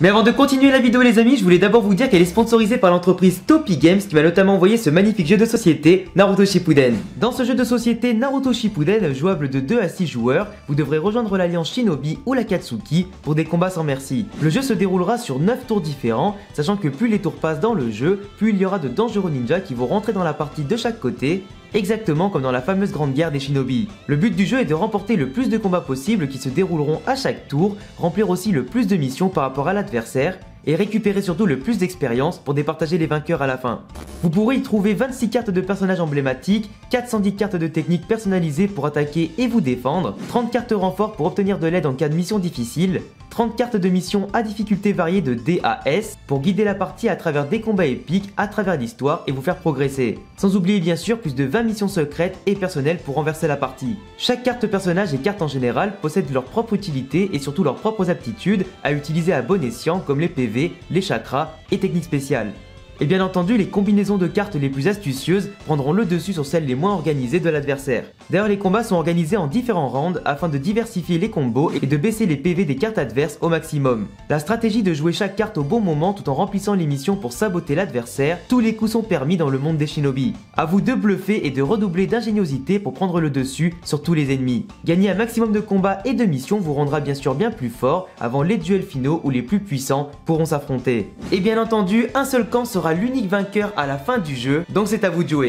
Mais avant de continuer la vidéo les amis, je voulais d'abord vous dire qu'elle est sponsorisée par l'entreprise Topi Games qui m'a notamment envoyé ce magnifique jeu de société Naruto Shippuden. Dans ce jeu de société Naruto Shippuden, jouable de 2 à 6 joueurs, vous devrez rejoindre l'alliance Shinobi ou l'Akatsuki pour des combats sans merci. Le jeu se déroulera sur 9 tours différents, sachant que plus les tours passent dans le jeu, plus il y aura de dangereux ninjas qui vont rentrer dans la partie de chaque côté, exactement comme dans la fameuse grande guerre des shinobi. Le but du jeu est de remporter le plus de combats possibles qui se dérouleront à chaque tour, remplir aussi le plus de missions par rapport à l'adversaire, et récupérer surtout le plus d'expérience pour départager les vainqueurs à la fin. Vous pourrez y trouver 26 cartes de personnages emblématiques, 410 cartes de techniques personnalisées pour attaquer et vous défendre, 30 cartes renforts pour obtenir de l'aide en cas de mission difficile, 30 cartes de mission à difficulté variée de D à S pour guider la partie à travers des combats épiques à travers l'histoire et vous faire progresser. Sans oublier bien sûr plus de 20 missions secrètes et personnelles pour renverser la partie. Chaque carte personnage et carte en général possèdent leur propre utilité et surtout leurs propres aptitudes à utiliser à bon escient comme les PV, les chakras et techniques spéciales. Et bien entendu, les combinaisons de cartes les plus astucieuses prendront le dessus sur celles les moins organisées de l'adversaire. D'ailleurs, les combats sont organisés en différents rounds afin de diversifier les combos et de baisser les PV des cartes adverses au maximum. La stratégie de jouer chaque carte au bon moment tout en remplissant les missions pour saboter l'adversaire, tous les coups sont permis dans le monde des shinobi. A vous de bluffer et de redoubler d'ingéniosité pour prendre le dessus sur tous les ennemis. Gagner un maximum de combats et de missions vous rendra bien sûr bien plus fort avant les duels finaux où les plus puissants pourront s'affronter. Et bien entendu, un seul camp sera l'unique vainqueur à la fin du jeu, donc c'est à vous de jouer.